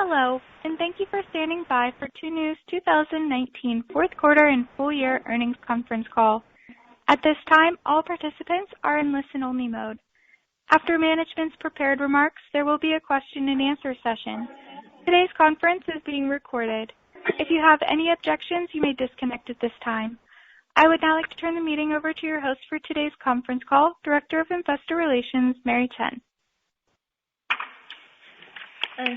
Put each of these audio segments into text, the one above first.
Hello, and thank you for standing by for Tuniu's 2019 fourth quarter and full year earnings conference call. At this time, all participants are in listen-only mode. After management's prepared remarks, there will be a question and answer session. Today's conference is being recorded. If you have any objections, you may disconnect at this time. I would now like to turn the meeting over to your host for today's conference call, Director of Investor Relations, Mary Chen.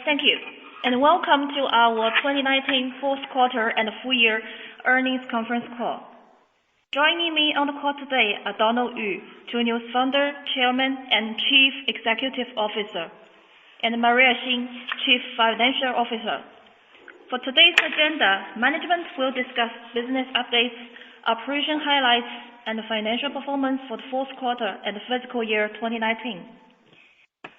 Thank you, and welcome to our 2019 fourth quarter and full year earnings conference call. Joining me on the call today are Donald Yu, Tuniu's founder, chairman, and chief executive officer, and Maria Xin, chief financial officer. For today's agenda, management will discuss business updates, operation highlights, and financial performance for the fourth quarter and the fiscal year 2019.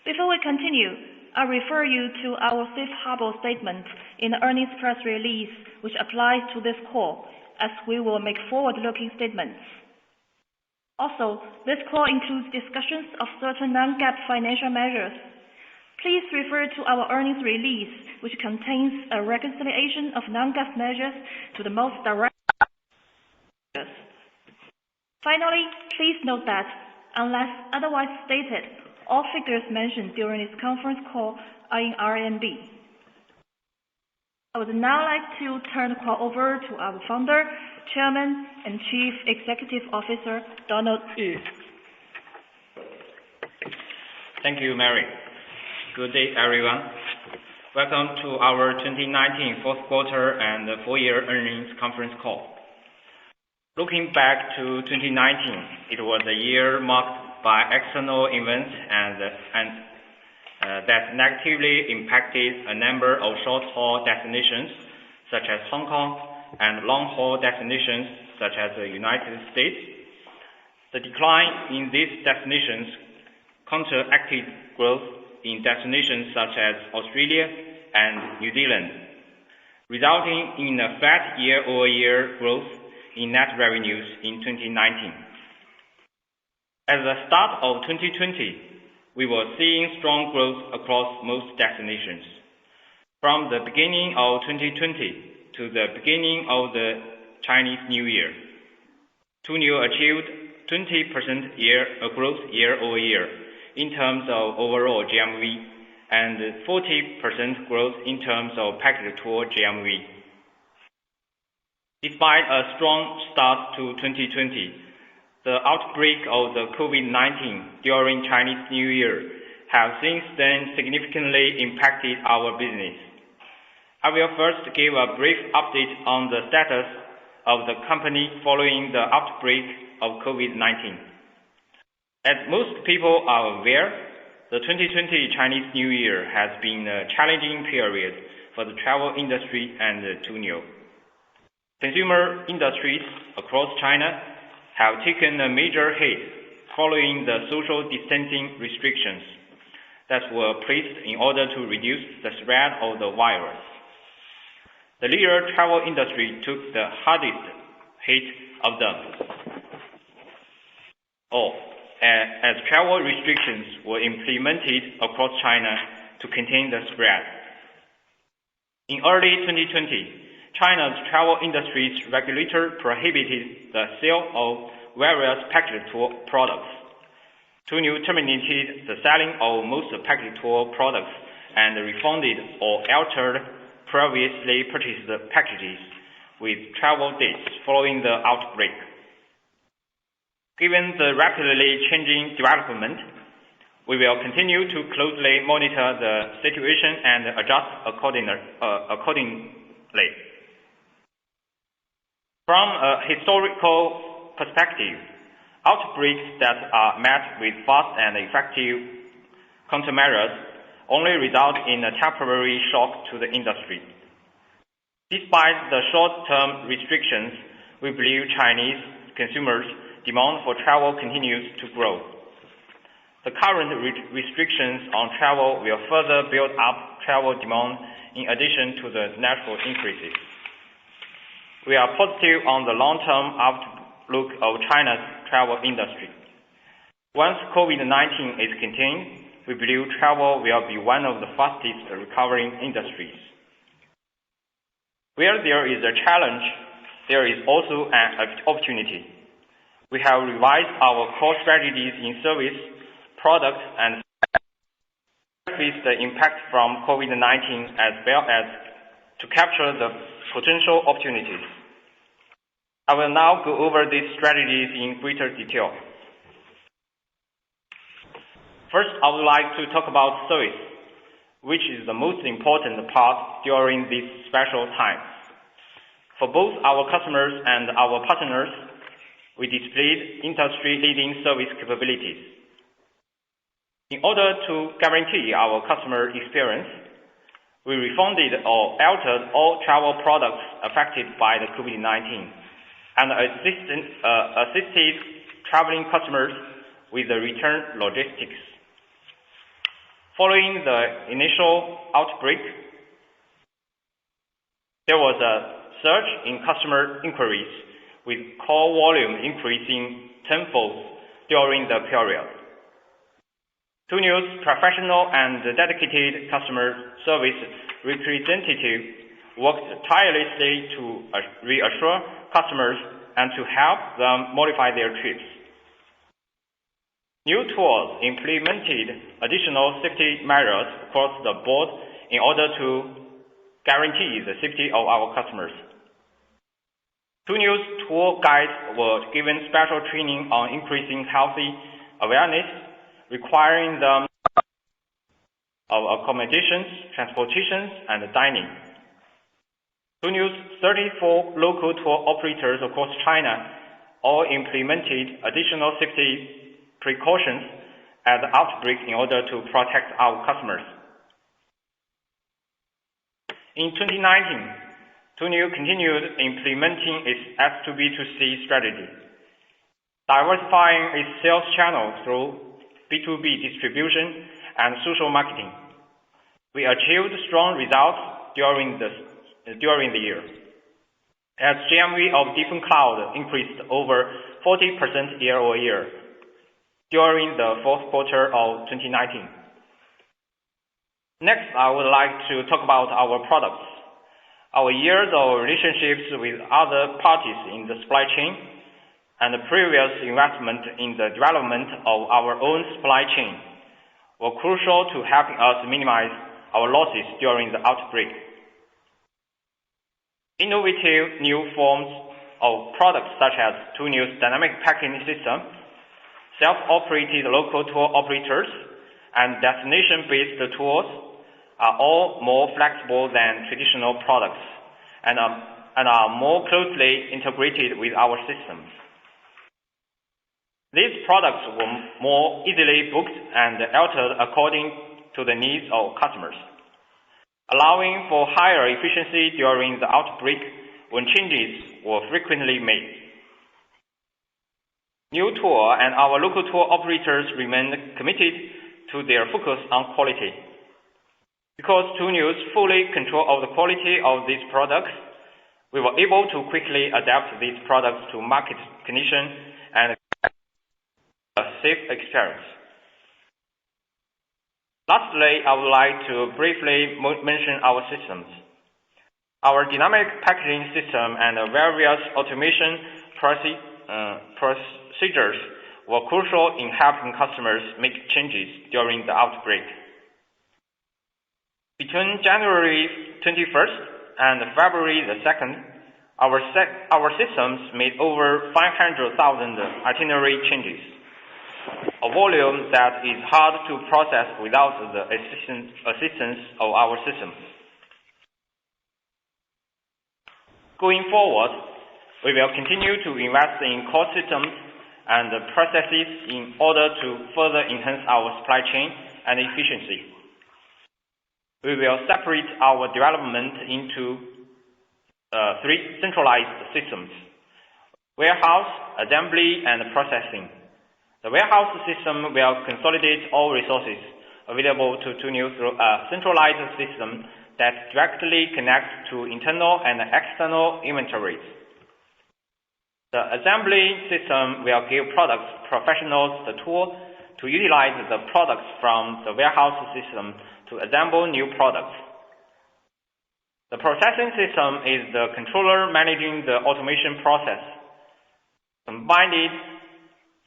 Before we continue, I refer you to our safe harbor statement in the earnings press release, which applies to this call, as we will make forward-looking statements. Also, this call includes discussions of certain non-GAAP financial measures. Please refer to our earnings release, which contains a reconciliation of non-GAAP measures to the most direct measures. Finally, please note that, unless otherwise stated, all figures mentioned during this conference call are in RMB. I would now like to turn the call over to our founder, chairman, and chief executive officer, Donald Yu. Thank you, Mary. Good day, everyone. Welcome to our 2019 fourth quarter and full year earnings conference call. Looking back to 2019, it was a year marked by external events that negatively impacted a number of short-haul destinations, such as Hong Kong, and long-haul destinations, such as the United States. The decline in these destinations counteracted growth in destinations such as Australia and New Zealand, resulting in a flat year-over-year growth in net revenues in 2019. At the start of 2020, we were seeing strong growth across most destinations. From the beginning of 2020 to the beginning of the Chinese New Year, Tuniu achieved 20% growth year-over-year in terms of overall GMV and 40% growth in terms of package tour GMV. Despite a strong start to 2020, the outbreak of the COVID-19 during Chinese New Year have since then significantly impacted our business. I will first give a brief update on the status of the company following the outbreak of COVID-19. As most people are aware, the 2020 Chinese New Year has been a challenging period for the travel industry and Tuniu. Consumer industries across China have taken a major hit following the social distancing restrictions that were placed in order to reduce the spread of the virus. The leisure travel industry took the hardest hit of them all, as travel restrictions were implemented across China to contain the spread. In early 2020, China's travel industry's regulator prohibited the sale of various package tour products. Tuniu terminated the selling of most package tour products and refunded or altered previously purchased packages with travel dates following the outbreak. Given the rapidly changing development, we will continue to closely monitor the situation and adjust accordingly. From a historical perspective, outbreaks that are met with fast and effective countermeasures only result in a temporary shock to the industry. Despite the short-term restrictions, we believe Chinese consumers' demand for travel continues to grow. The current restrictions on travel will further build up travel demand in addition to the natural increases. We are positive on the long-term outlook of China's travel industry. Once COVID-19 is contained, we believe travel will be one of the fastest recovering industries. Where there is a challenge, there is also an opportunity. We have revised our core strategies in service, product, and face the impact from COVID-19 as well as to capture the potential opportunities. I will now go over these strategies in greater detail. First, I would like to talk about service, which is the most important part during these special times. For both our customers and our partners, we displayed industry-leading service capabilities. In order to guarantee our customer experience, we refunded or altered all travel products affected by the COVID-19 and assisted traveling customers with the return logistics. Following the initial outbreak, there was a surge in customer inquiries, with call volume increasing tenfold during the period. Tuniu's professional and dedicated customer service representative worked tirelessly to reassure customers and to help them modify their trips. New tours implemented additional safety measures across the board in order to guarantee the safety of our customers. Tuniu's tour guides were given special training on increasing healthy awareness, requiring them of accommodations, transportations, and dining. Tuniu's 34 local tour operators across China all implemented additional safety precautions at the outbreak in order to protect our customers. In 2019, Tuniu continued implementing its S2B2C strategy, diversifying its sales channels through B2B distribution and social marketing. We achieved strong results during the year, as GMV of different cloud increased over 40% year-over-year during the fourth quarter of 2019. Next, I would like to talk about our products. Our years of relationships with other parties in the supply chain and the previous investment in the development of our own supply chain were crucial to helping us minimize our losses during the outbreak. Innovative new forms of products such as Tuniu's dynamic packaging system, self-operated local tour operators, and destination-based tours are all more flexible than traditional products and are more closely integrated with our systems. These products were more easily booked and altered according to the needs of customers, allowing for higher efficiency during the outbreak when changes were frequently made. New Tour and our local tour operators remained committed to their focus on quality. Because Tuniu's fully control of the quality of these products, we were able to quickly adapt these products to market conditions and a safe experience. Lastly, I would like to briefly mention our systems. Our dynamic packaging system and various automation procedures were crucial in helping customers make changes during the outbreak. Between January 21st and February the 2nd, our systems made over 500,000 itinerary changes, a volume that is hard to process without the assistance of our systems. Going forward, we will continue to invest in core systems and processes in order to further enhance our supply chain and efficiency. We will separate our development into 3 centralized systems: warehouse, assembly, and processing. The warehouse system will consolidate all resources available to Tuniu through a centralized system that directly connects to internal and external inventories. The assembly system will give product professionals the tool to utilize the products from the warehouse system to assemble new products. The processing system is the controller managing the automation process. Combined,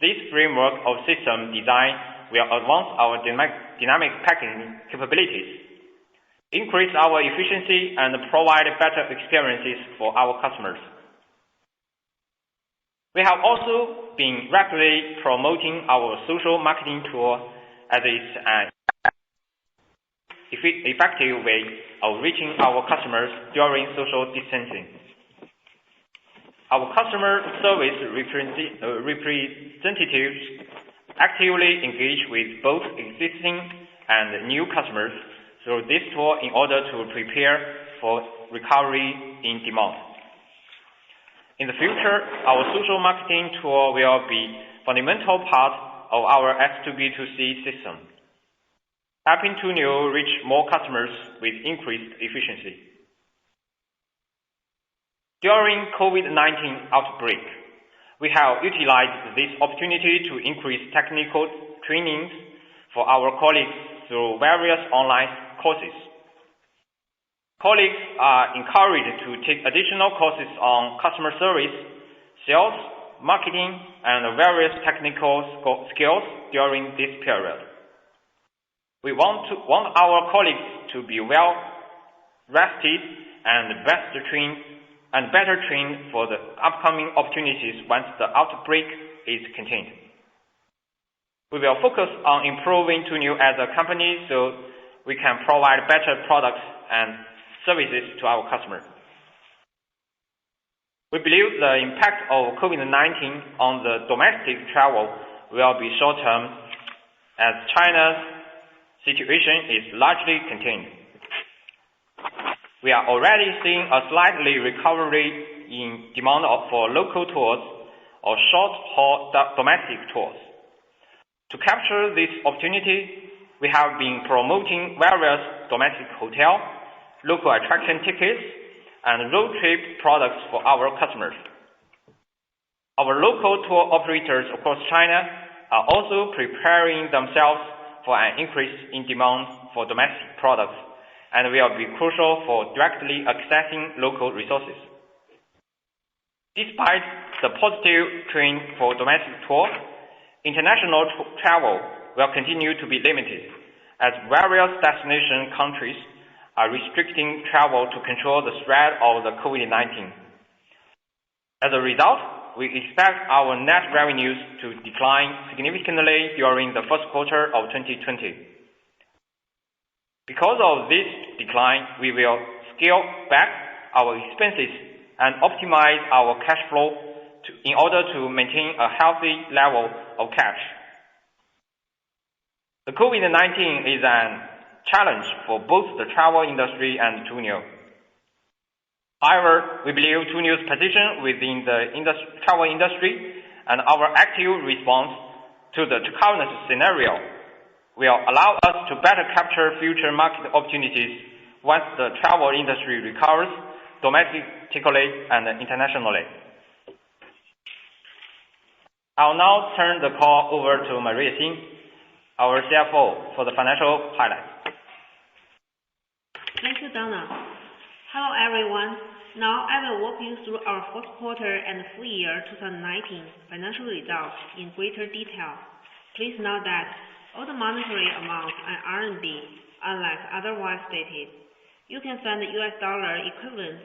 this framework of system design will advance our dynamic packaging capabilities, increase our efficiency, and provide better experiences for our customers. We have also been rapidly promoting our social marketing tool as it's an effective way of reaching our customers during social distancing. Our customer service representatives actively engage with both existing and new customers through this tool in order to prepare for recovery in demand. In the future, our social marketing tool will be a fundamental part of our S2B2C system, helping Tuniu reach more customers with increased efficiency. During COVID-19 outbreak, we have utilized this opportunity to increase technical trainings for our colleagues through various online courses. Colleagues are encouraged to take additional courses on customer service, sales, marketing, and various technical skills during this period. We want our colleagues to be well rested and better trained for the upcoming opportunities once the outbreak is contained. We will focus on improving Tuniu as a company so we can provide better products and services to our customers. We believe the impact of COVID-19 on the domestic travel will be short-term as China's situation is largely contained. We are already seeing a slightly recovery in demand for local tours or short-haul domestic tours. To capture this opportunity, we have been promoting various domestic hotel, local attraction tickets, and road trip products for our customers. Our local tour operators across China are also preparing themselves for an increase in demand for domestic products and will be crucial for directly accessing local resources. Despite the positive trend for domestic tours, international travel will continue to be limited as various destination countries are restricting travel to control the spread of the COVID-19. As a result, we expect our net revenues to decline significantly during the first quarter of 2020. Because of this decline, we will scale back our expenses and optimize our cash flow in order to maintain a healthy level of cash. The COVID-19 is an challenge for both the travel industry and Tuniu. However, we believe Tuniu's position within the travel industry and our active response to the current scenario will allow us to better capture future market opportunities once the travel industry recovers domestically and internationally. I'll now turn the call over to Maria Xin, our CFO, for the financial highlights. Thank you, Donald. Hello, everyone. Now I will walk you through our fourth quarter and full year 2019 financial results in greater detail. Please note that all the monetary amounts are RMB, unless otherwise stated. You can find the US dollar equivalent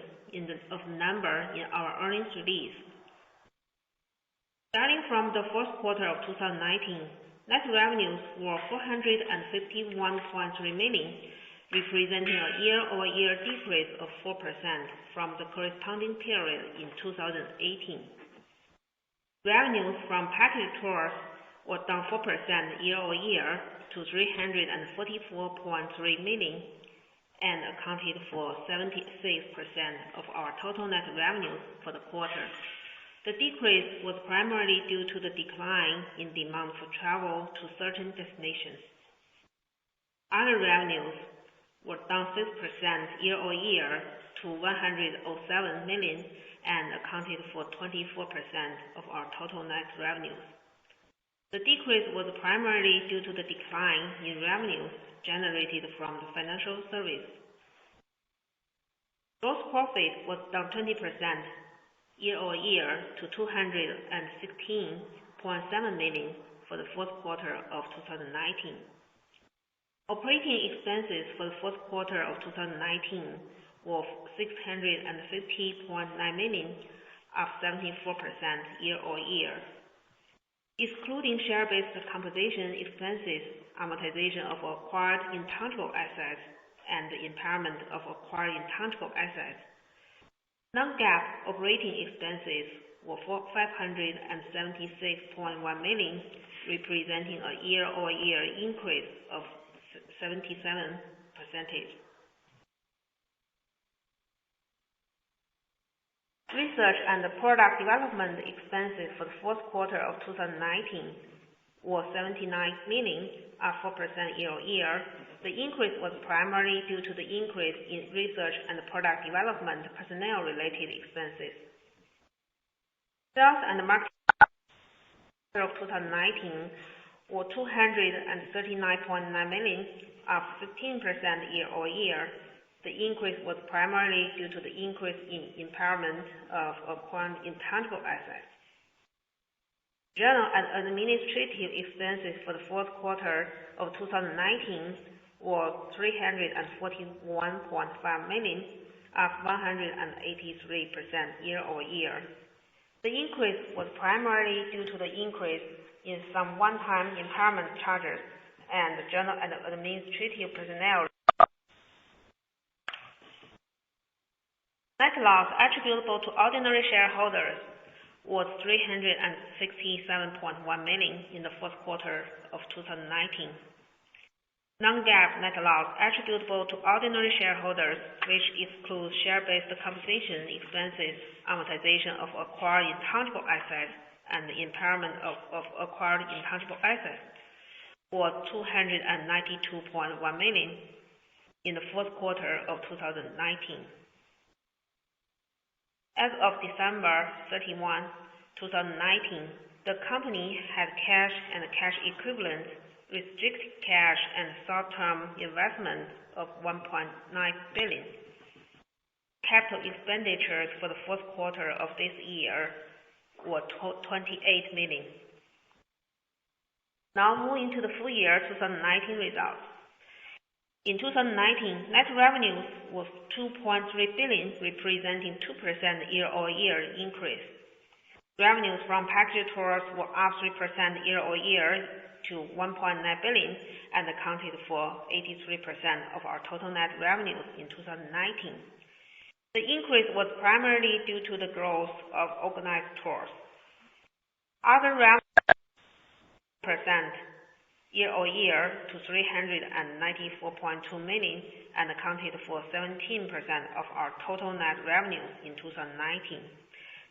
of the number in our earnings release. Starting from the fourth quarter of 2019, net revenues were 451.3 million, representing a year-over-year decrease of 4% from the corresponding period in 2018. Revenues from package tours were down 4% year-over-year to 344.3 million and accounted for 76% of our total net revenues for the quarter. The decrease was primarily due to the decline in demand for travel to certain destinations. Other revenues were down 6% year-over-year to 107 million and accounted for 24% of our total net revenues. The decrease was primarily due to the decline in revenues generated from the financial service. Gross profit was down 20% year-over-year to 216.7 million for the fourth quarter of 2019. Operating expenses for the fourth quarter of 2019 were 650.9 million, up 74% year-over-year. Excluding share-based compensation expenses, amortization of acquired intangible assets, and the impairment of acquired intangible assets, non-GAAP operating expenses were 576.1 million, representing a year-over-year increase of 77%. Research and product development expenses for the fourth quarter of 2019 were 79 million, up 4% year-over-year. The increase was primarily due to the increase in research and product development personnel-related expenses. Sales and marketing of 2019 were 239.9 million, up 15% year-over-year. The increase was primarily due to the increase in impairment of acquired intangible assets. General and administrative expenses for the fourth quarter of 2019 were 341.5 million, up 183% year-over-year. The increase was primarily due to the increase in some one-time impairment charges and general and administrative personnel. Net loss attributable to ordinary shareholders was 367.1 million in the fourth quarter of 2019. Non-GAAP net loss attributable to ordinary shareholders, which excludes share-based compensation expenses, amortization of acquired intangible assets, and the impairment of acquired intangible assets, was 292.1 million in the fourth quarter of 2019. As of December 31, 2019, the company had cash and cash equivalents, restricted cash and short-term investments of 1.9 billion. Capital expenditures for the fourth quarter of this year were 28 million. Now moving to the full year 2019 results. In 2019, net revenues was 2.3 billion, representing 2% year-over-year increase. Revenues from package tours were up 3% year-over-year to 1.9 billion and accounted for 83% of our total net revenues in 2019. The increase was primarily due to the growth of organized tours. Other revenues percent year-over-year to 394.2 million and accounted for 17% of our total net revenues in 2019.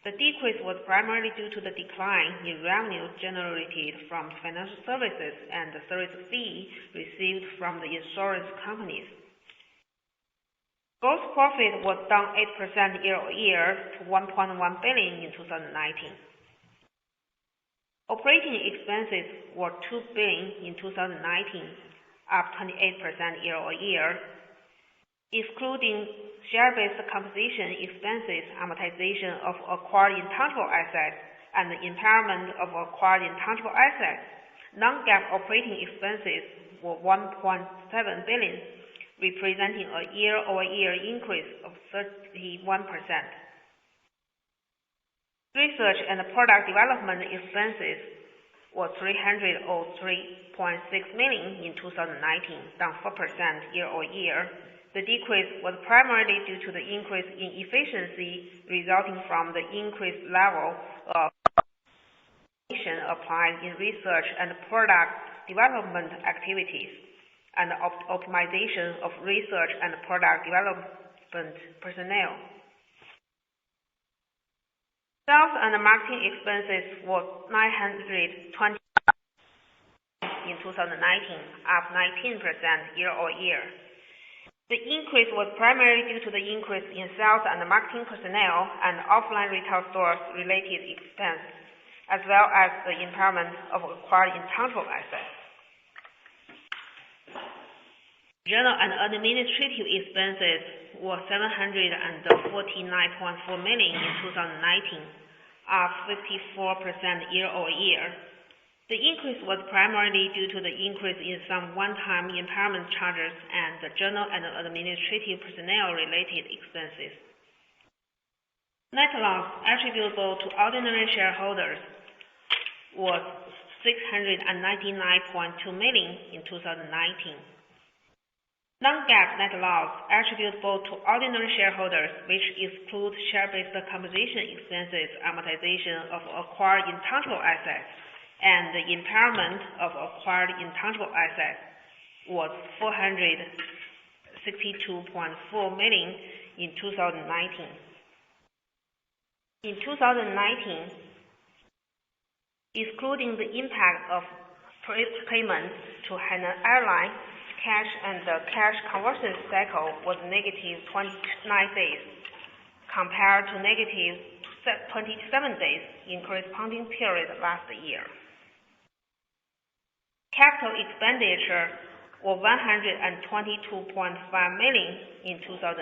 The decrease was primarily due to the decline in revenue generated from financial services and the service fee received from the insurance companies. Gross profit was down 8% year-over-year to 1.1 billion in 2019. Operating expenses were 2 billion in 2019, up 28% year-over-year. Excluding share-based compensation expenses, amortization of acquired intangible assets, and the impairment of acquired intangible assets, non-GAAP operating expenses were 1.7 billion, representing a year-over-year increase of 31%. Research and product development expenses were 303.6 million in 2019, down 4% year-over-year. The decrease was primarily due to the increase in efficiency resulting from the increased level of applied in research and product development activities and optimization of research and product development personnel. Sales and marketing expenses were 920 in 2019, up 19% year-over-year. The increase was primarily due to the increase in sales and marketing personnel and offline retail stores related expense, as well as the impairment of acquired intangible assets. General and administrative expenses were $749.4 million in 2019, up 54% year-over-year. The increase was primarily due to the increase in some one-time impairment charges and the general and administrative personnel-related expenses. Net loss attributable to ordinary shareholders was $699.2 million in 2019. Non-GAAP net loss attributable to ordinary shareholders, which excludes share-based compensation expenses, amortization of acquired intangible assets, and the impairment of acquired intangible assets, was $462.4 million in 2019. In 2019, excluding the impact of payments to Hainan Airlines, cash and the cash conversion cycle was negative 29 days, compared to negative 27 days in corresponding period last year. Capital expenditure were $122.5 million in 2019.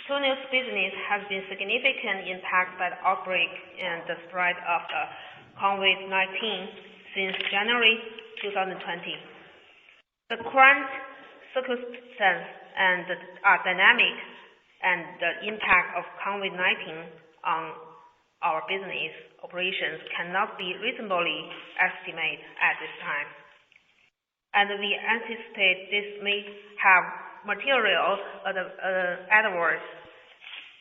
Tuniu's business has been significantly impacted by the outbreak and the spread of the COVID-19 since January 2020. The current circumstances are dynamic, and the impact of COVID-19 on our business operations cannot be reasonably estimated at this time. And we anticipate this may have material adverse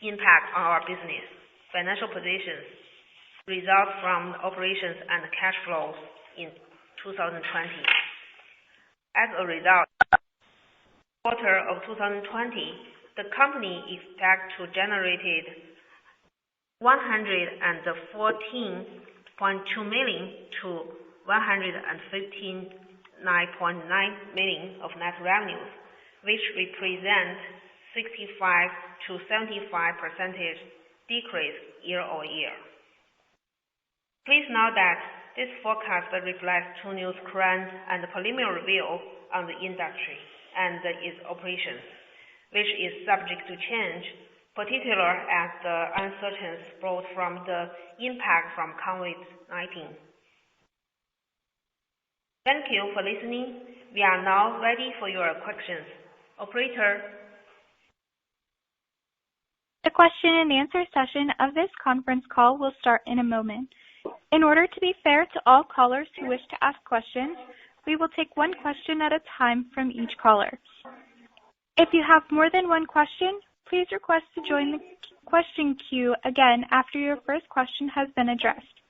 impact on our business, financial positions, results from operations and cash flows in 2020. As a result, quarter of 2020, the company expects to generate $114.2 million to $159.9 million of net revenues, which represents 65 to 75% decrease year-over-year. Please note that this forecast reflects Tuniu's current and preliminary view on the industry and its operations, which is subject to change, particularly as the uncertainties brought from the impact from COVID-19. Thank you for listening. We are now ready for your questions. Operator. The question and answer session of this conference call will start in a moment. In order to be fair to all callers who wish to ask questions, we will take one question at a time from each caller. If you have more than one question, please request to join the question queue again after your first question has been addressed.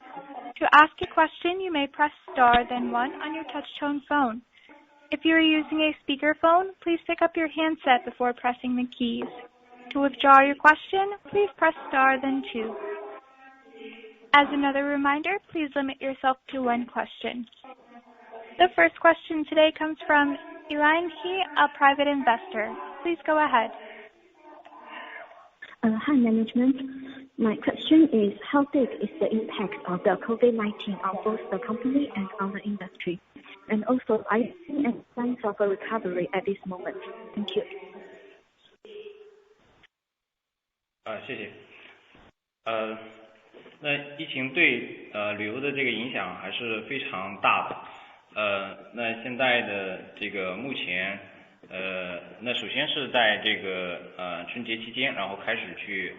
To ask a question, you may press star then 1 on your touch-tone phone. If you are using a speakerphone, please pick up your handset before pressing the keys. To withdraw your question, please press star then 2. As another reminder, please limit yourself to one question. The first question today comes from Elaine He, a private investor. Please go ahead. Hi, management. My question is, how big is the impact of the COVID-19 on both the company and on the industry? And also, are you seeing any signs of a recovery at this moment? Thank you. 谢谢。那疫情对旅游的这个影响还是非常大的。那现在的这个目前，那首先是在这个春节期间，然后开始去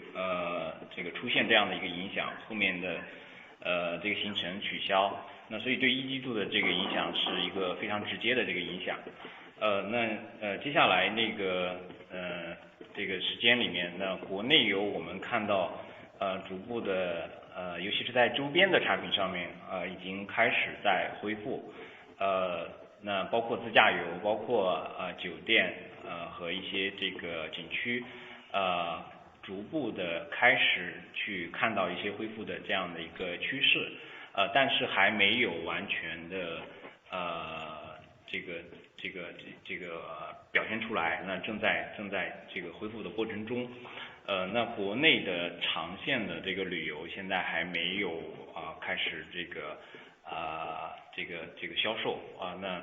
这个出现这样的一个影响，后面的这个行程取消，那所以对一季度的这个影响是一个非常直接的这个影响。那接下来那个这个时间里面呢，国内游我们看到逐步的尤其是在周边的产品上面已经开始在恢复。那包括自驾游，包括酒店和一些这个景区逐步的开始去看到一些恢复的这样的一个趋势，但是还没有完全的这个表现出来，那正在这个恢复的过程中。那国内的长线的这个旅游现在还没有开始这个销售那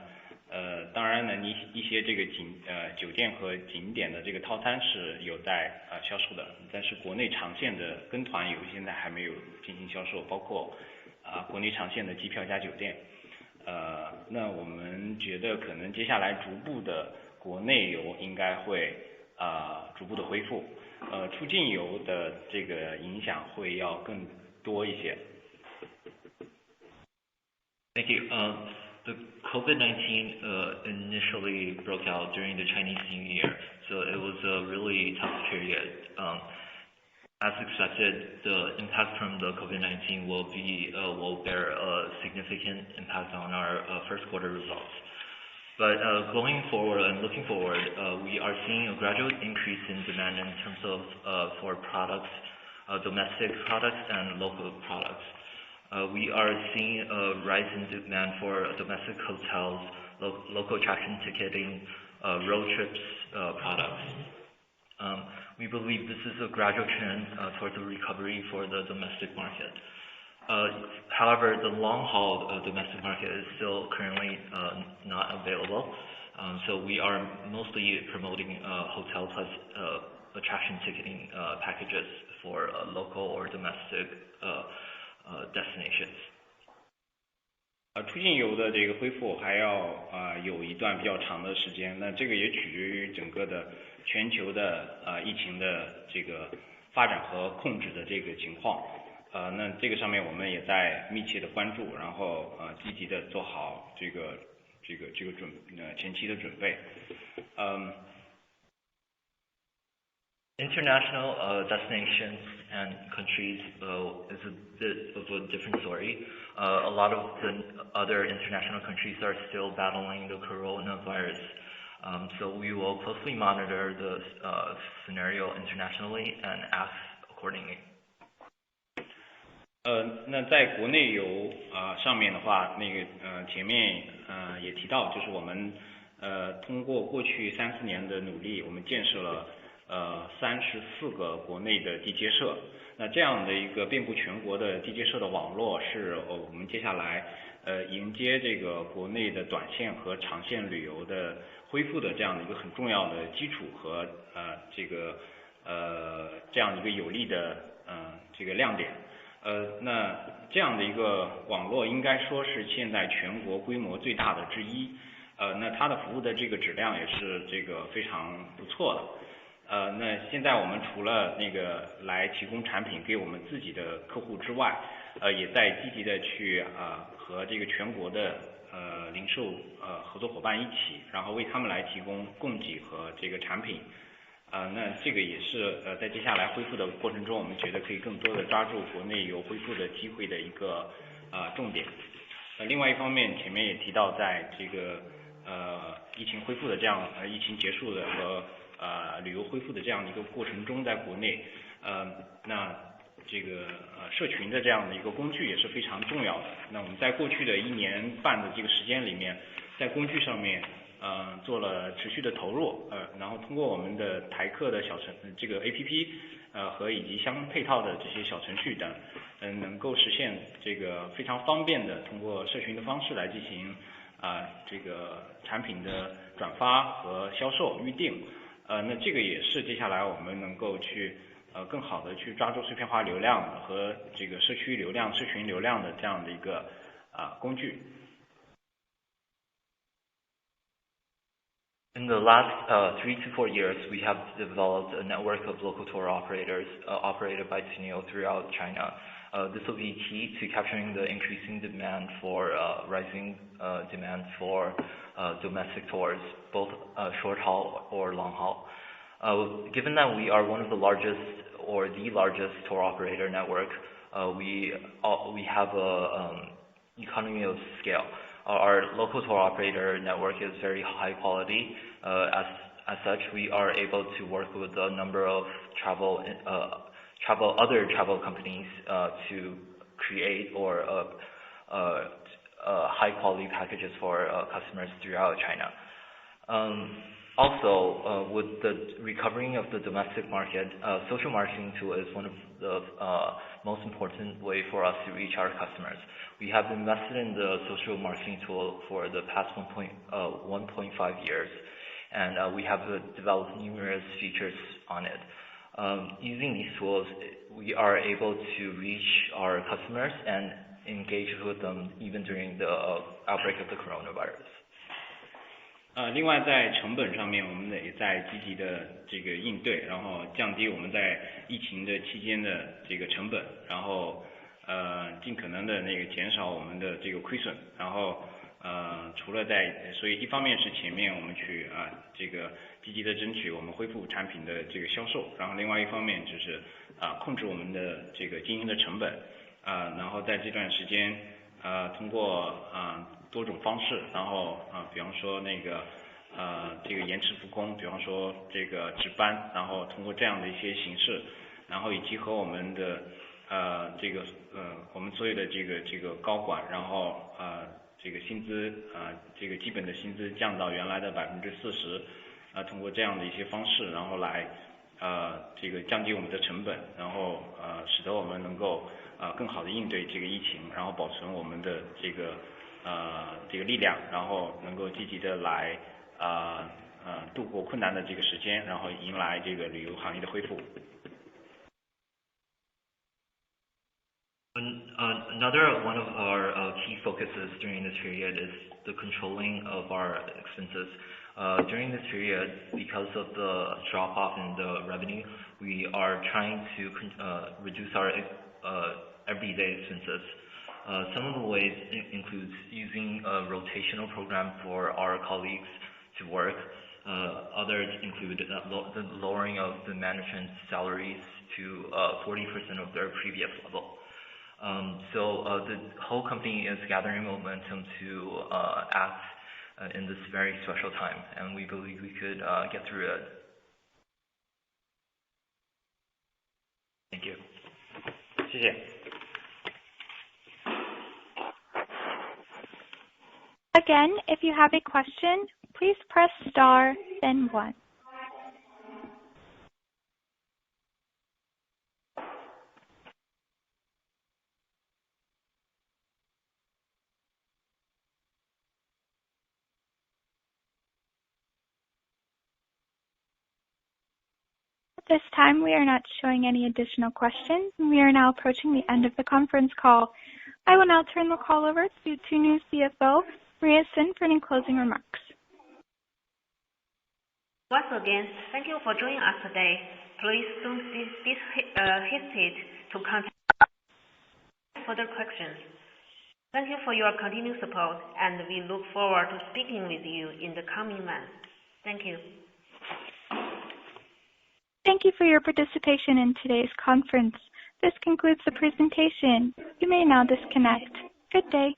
当然呢，一些这个酒店和景点的这个套餐是有在销售的，但是国内长线的跟团游现在还没有进行销售，包括国内长线的机票加酒店。那我们觉得可能接下来逐步的国内游应该会逐步的恢复，出境游的这个影响会要更多一些。Thank you. The COVID-19 initially broke out during the Chinese New Year, so it was a really tough period. As expected, the impact from the COVID-19 will bear a significant impact on our first quarter results. But going forward and looking forward, we are seeing a gradual increase in demand in terms of for products, domestic products and local products. We are seeing a rise in demand for domestic hotels, local attraction ticketing, road trips products. We believe this is a gradual trend towards a recovery for the domestic market. However, the long-haul domestic market is still currently not available. So we are mostly promoting hotel plus attraction ticketing packages for local or domestic destinations. 出境游的这个恢复还要有一段比较长的时间，那这个也取决于整个的全球的疫情的这个发展和控制的这个情况。那这个上面我们也在密切的关注，然后积极的做好这个前期的准备。International destinations and countries is a bit of a different story. A lot of the other international countries are still battling the coronavirus. So we will closely monitor the scenario internationally and act accordingly. 那在国内游上面的话，前面也提到，就是我们通过过去3-4年的努力，我们建设了34个国内的地接社。那这样的一个遍布全国的地接社的网络，是我们接下来迎接这个国内的短线和长线旅游的恢复的这样的一个很重要的基础和这样一个有力的这个亮点。那这样的一个网络应该说是现在全国规模最大的之一。那它的服务的这个质量也是这个非常不错的。那现在我们除了来提供产品给我们自己的客户之外，也在积极的去和这个全国的零售合作伙伴一起，然后为他们来提供供给和这个产品。那这个也是在接下来恢复的过程中，我们觉得可以更多的抓住国内有恢复的机会的一个重点。另外一方面，前面也提到，在这个疫情恢复的这样疫情结束的和旅游恢复的这样的一个过程中，在国内那这个社群的这样的一个工具也是非常重要的。那我们在过去的1年半的这个时间里面，在工具上面做了持续的投入，然后通过我们的台客的这个 APP 和以及相配套的这些小程序等，能够实现这个非常方便的通过社群的方式来进行这个产品的转发和销售预定。那这个也是接下来我们能够去更好的去抓住碎片化流量和这个社区流量、社群流量的这样的一个工具。In the last 3 to 4 years, we have developed a network of local tour operators operated by Tuniu throughout China. This will be key to capturing the increasing demand for rising demand for domestic tours, both short haul or long haul. Given that we are one of the largest or the largest tour operator network, we have a economy of scale. Our local tour operator network is very high quality. As such, we are able to work with a number of other travel companies to create or high quality packages for customers throughout China. Also, with the recovering of the domestic market, social marketing tool is one of the most important way for us to reach our customers. We have invested in the social marketing tool for the past 1.5 years, and we have developed numerous features on it. Using these tools, we are able to reach our customers and engage with them even during the outbreak of the coronavirus. 另外在成本上面，我们也在积极的这个应对，然后降低我们在疫情的期间的这个成本，然后尽可能的那个减少我们的这个亏损，然后除了所以一方面是前面我们去这个积极的争取我们恢复产品的这个销售，然后另外一方面就是控制我们的这个经营的成本，然后在这段时间通过多种方式，然后比方说那个这个延迟复工，比方说这个值班，然后通过这样的一些形式，然后以及和我们的这个我们所有的这个高管，然后这个薪资这个基本的薪资降到原来的40%，通过这样的一些方式，然后来这个降低我们的成本，然后使得我们能够更好的应对这个疫情，然后保存我们的这个力量，然后能够积极的来度过困难的这个时间，然后迎来这个旅游行业的恢复。Another one of our key focuses during this period is the controlling of our expenses. During this period, because of the drop off in the revenue, we are trying to reduce our everyday expenses. Some of the ways includes using a rotational program for our colleagues to work. Others include the lowering of the management salaries to 40% of their previous level. So the whole company is gathering momentum to act in this very special time, and we believe we could get through it. Thank you. 谢谢。Again, if you have a question, please press star, then 1. At this time, we are not showing any additional questions, and we are now approaching the end of the conference call. I will now turn the call over to Tuniu CFO, Maria Sin, for any closing remarks. Once again, thank you for joining us today. Please don't hesitate to contact us for further questions. Thank you for your continued support, and we look forward to speaking with you in the coming months. Thank you. Thank you for your participation in today's conference. This concludes the presentation. You may now disconnect. Good day.